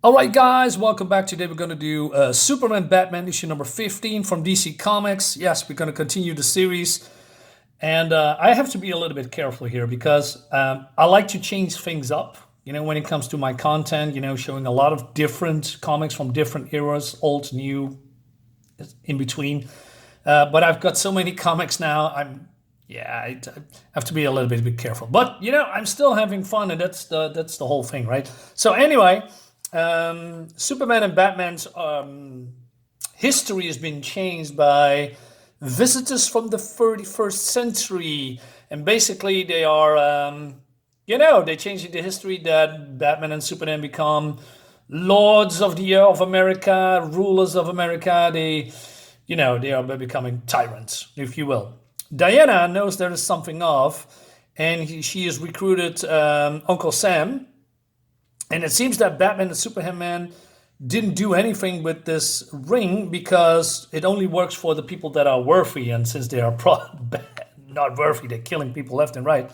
All right, guys, welcome back. Today we're going to do Superman Batman issue number 15 from DC Comics. Yes, we're going to continue the series. And I have to be a little bit careful here because I like to change things up, when it comes to my content, showing a lot of different comics from different eras, old, new, in between. But I've got so many comics now. I have to be a little bit careful. But, I'm still having fun, and that's the whole thing, right? So anyway, Superman and Batman's history has been changed by visitors from the 31st century, and basically they are, they changing the history that Batman and Superman become lords of America, rulers of America. They are becoming tyrants, if you will. Diana knows there is something off, and she has recruited Uncle Sam. And it seems that Batman and Superman didn't do anything with this ring because it only works for the people that are worthy. And since they are not worthy, they're killing people left and right.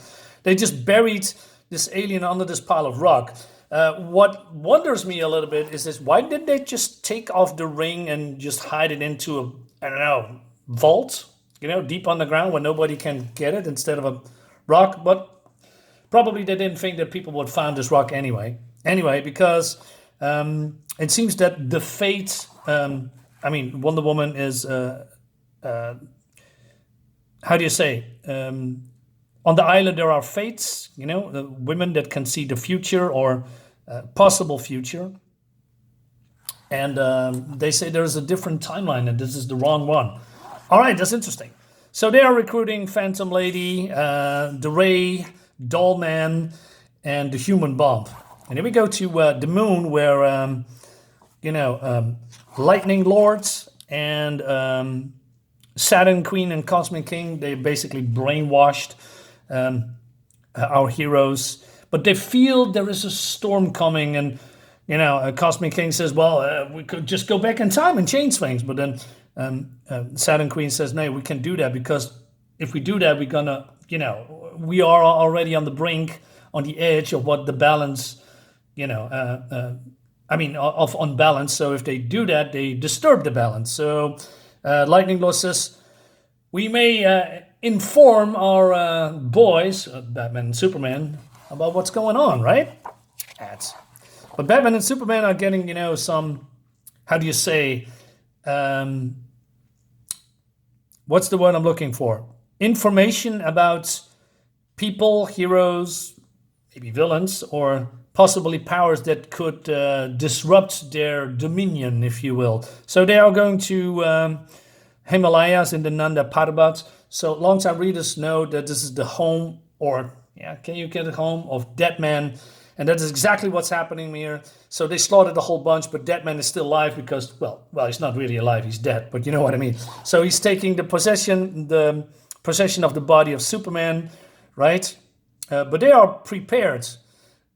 They just buried this alien under this pile of rock. What wonders me a little bit is this: why didn't they just take off the ring and just hide it into a vault, deep underground where nobody can get it instead of a rock? But probably they didn't think that people would find this rock anyway. Because it seems that the fate, Wonder Woman is, how do you say? On the island there are fates, the women that can see the future or possible future. And they say there's a different timeline and this is the wrong one. All right, that's interesting. So they are recruiting Phantom Lady, the Ray, Doll Man, and the Human Bomb. And then we go to the moon where, Lightning Lords and Saturn Queen and Cosmic King, they basically brainwashed our heroes. But they feel there is a storm coming, and, Cosmic King says, well, we could just go back in time and change things. But then Saturn Queen says, no, we can do that because if we do that, we're going to, we are already on the brink, on the edge of what the balance of unbalance. So if they do that, they disturb the balance. So Lightning Lord says, we may inform our boys, Batman and Superman, about what's going on, right? But Batman and Superman are getting, some, how do you say, what's the word I'm looking for? Information about people, heroes, maybe villains, or possibly powers that could disrupt their dominion, if you will. So they are going to Himalayas in the Nanda Parbat. So longtime readers know that this is the home, can you get it home, of Deadman. And that is exactly what's happening here. So they slaughtered a whole bunch, but Deadman is still alive because, well, he's not really alive, he's dead, but you know what I mean. So he's taking the possession of the body of Superman, right? But they are prepared.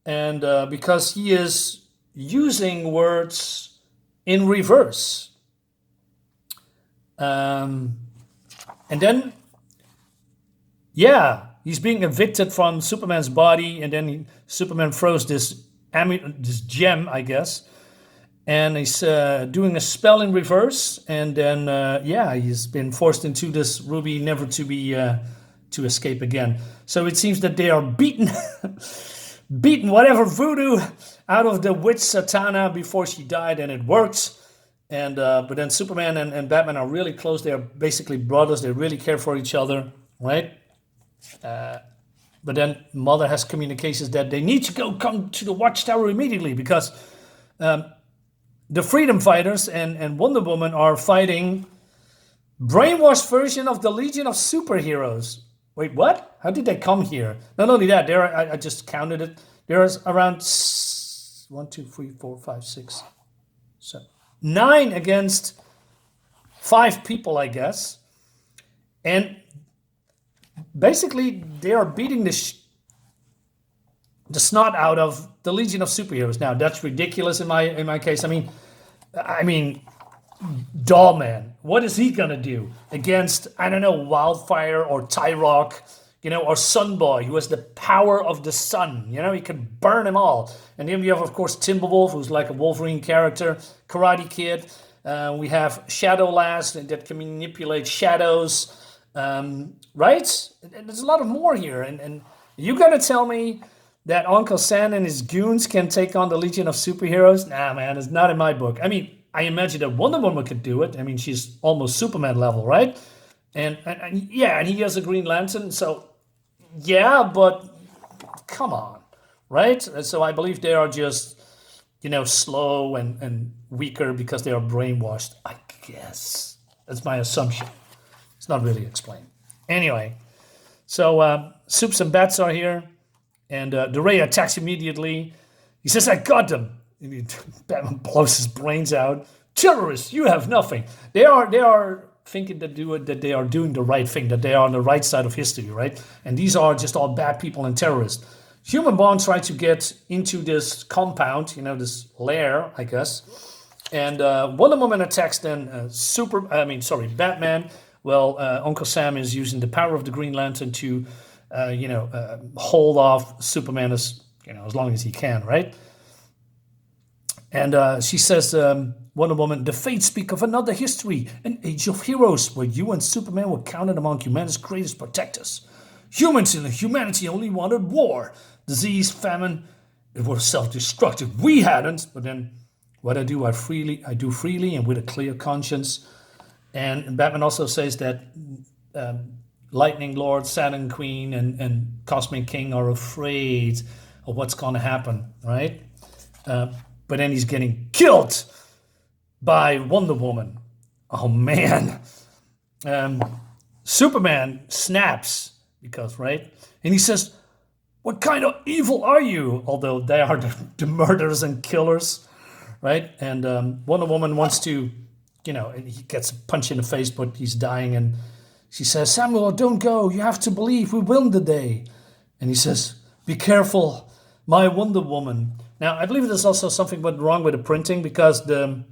And because he is using words in reverse. And then, he's being evicted from Superman's body. And then Superman throws this gem, I guess. And he's doing a spell in reverse. And then, he's been forced into this ruby, never to be to escape again. So it seems that they are beaten whatever voodoo out of the witch Satana before she died, and it works. And but then Superman and Batman are really close. They are basically brothers. They really care for each other, right? But then Mother has communications that they need to come to the Watchtower immediately because the Freedom Fighters and Wonder Woman are fighting brainwashed version of the Legion of Superheroes. Wait, what? How did they come here? Not only that, I just counted it. There's around 1, 2, 3, 4, 5, 6, 7, 9 against 5 people, I guess. And basically, they are beating the snot out of the Legion of Superheroes. Now, that's ridiculous in my case. I mean, Doll Man, what is he gonna do against, Wildfire or Tyrock, or Sun Boy, who has the power of the sun. He can burn them all. And then we have, of course, Timberwolf, who's like a Wolverine character, Karate Kid. We have Shadowlass that can manipulate shadows, right? And there's a lot of more here. And you gonna tell me that Uncle Sam and his goons can take on the Legion of Superheroes? Nah, man, it's not in my book. I mean, I imagine that Wonder Woman could do it. I mean, she's almost Superman level, right? And yeah, and he has a Green Lantern, so yeah, but come on, right? And so I believe they are just, slow and weaker because they are brainwashed. I guess that's my assumption. It's not really explained. Anyway, so Soups and Bats are here, and the Ray attacks immediately. He says, "I got them." And Batman blows his brains out. Terrorists, you have nothing. They are thinking that they are doing the right thing, that they are on the right side of history, right? And these are just all bad people and terrorists. Human Bond tried to get into this compound, this lair, I guess. And Wonder Woman attacks then Batman. Well, Uncle Sam is using the power of the Green Lantern to, hold off Superman as long as he can, right? And she says, Wonder Woman, the fates speak of another history, an age of heroes, where you and Superman were counted among humanity's greatest protectors. Humans and humanity only wanted war, disease, famine. It was self-destructive. We hadn't, but then what I do freely and with a clear conscience. And Batman also says that Lightning Lord, Saturn Queen, and Cosmic King are afraid of what's going to happen, right? But then he's getting killed by Wonder Woman. Oh, man. Superman snaps because, right? And he says, "What kind of evil are you?" Although they are the murderers and killers, right? And Wonder Woman wants to, and he gets a punch in the face, but he's dying. And she says, "Samuel, don't go. You have to believe we win the day." And he says, "Be careful, my Wonder Woman." Now, I believe there's also something went wrong with the printing because the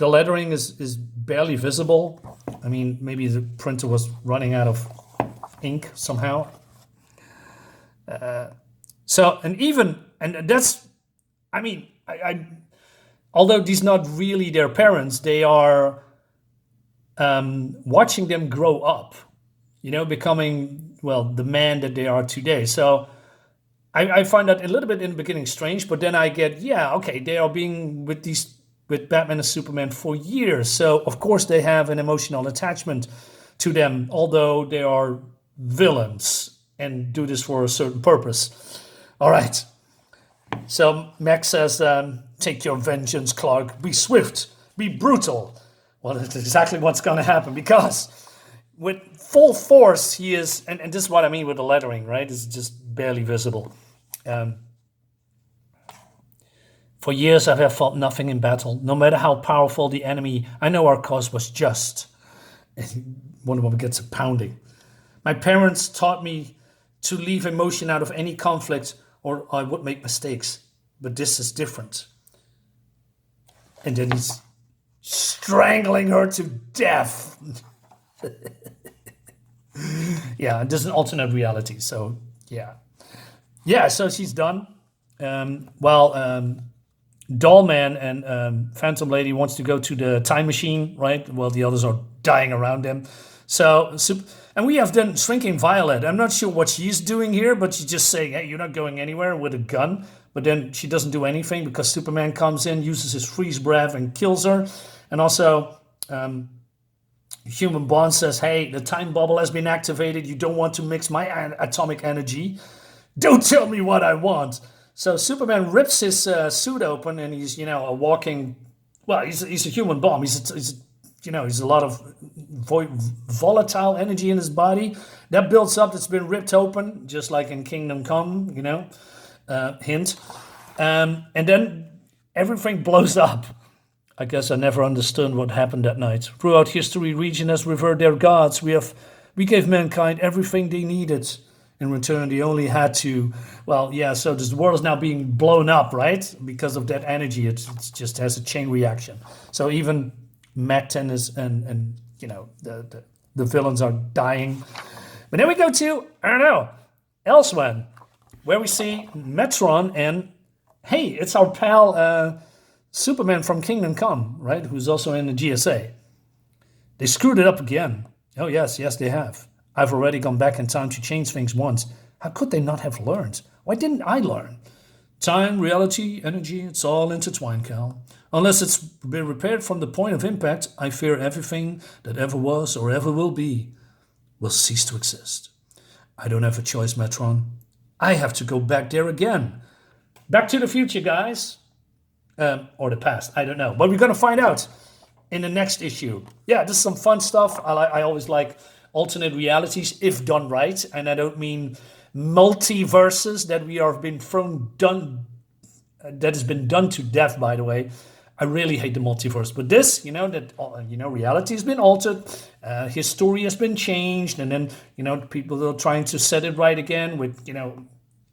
lettering is barely visible. I mean, maybe the printer was running out of ink somehow. Although these not really their parents, they are watching them grow up, becoming, the man that they are today. So I find that a little bit in the beginning strange, but then I get, they are being with Batman and Superman for years. So, of course, they have an emotional attachment to them, although they are villains and do this for a certain purpose. All right. So Max says, "Take your vengeance, Clark. Be swift. Be brutal." Well, that's exactly what's going to happen because with full force, he is, and this is what I mean with the lettering, right? It's just barely visible. For years, I have fought nothing in battle. No matter how powerful the enemy, I know our cause was just. And Wonder Woman gets a pounding. My parents taught me to leave emotion out of any conflict or I would make mistakes. But this is different. And then he's strangling her to death. Yeah, this is an alternate reality. So, yeah. Yeah, so she's done. Dollman and Phantom Lady wants to go to the time machine, right? While the others are dying around them. And we have then Shrinking Violet. I'm not sure what she's doing here, but she's just saying, "Hey, you're not going anywhere," with a gun. But then she doesn't do anything because Superman comes in, uses his freeze breath and kills her. And also, Human Bond says, "Hey, the time bubble has been activated. You don't want to mix my atomic energy. Don't tell me what I want." So Superman rips his suit open, and he's, a walking. Well, he's a human bomb. He's a lot of volatile energy in his body that builds up. That's been ripped open, just like in Kingdom Come. Hint. And then everything blows up. I guess I never understood what happened that night. Throughout history, region has revered their gods. We gave mankind everything they needed. In return, they only had to, so this world is now being blown up, right? Because of that energy, it just has a chain reaction. So even Matt and the villains are dying. But then we go to, I don't know, Elsewhere, where we see Metron and, hey, it's our pal Superman from Kingdom Come, right? Who's also in the GSA. They screwed it up again. Oh, yes, they have. I've already gone back in time to change things once. How could they not have learned? Why didn't I learn? Time, reality, energy, it's all intertwined, Cal. Unless it's been repaired from the point of impact, I fear everything that ever was or ever will be will cease to exist. I don't have a choice, Metron. I have to go back there again. Back to the future, guys. Or the past, I don't know. But we're going to find out in the next issue. Yeah, this is some fun stuff. I always like alternate realities if done right. And I don't mean multiverses that that has been done to death, by the way. I really hate the multiverse. But this, reality has been altered. His story has been changed. And then, people are trying to set it right again with, a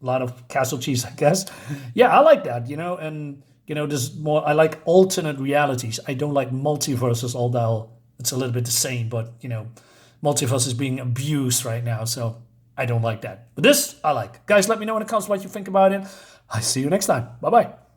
lot of casualties, I guess. Yeah, I like that, and... there's more. I like alternate realities. I don't like multiverses, although it's a little bit the same. But multiverse is being abused right now, so I don't like that. But this I like. Guys, let me know in the comments what you think about it. I see you next time. Bye bye.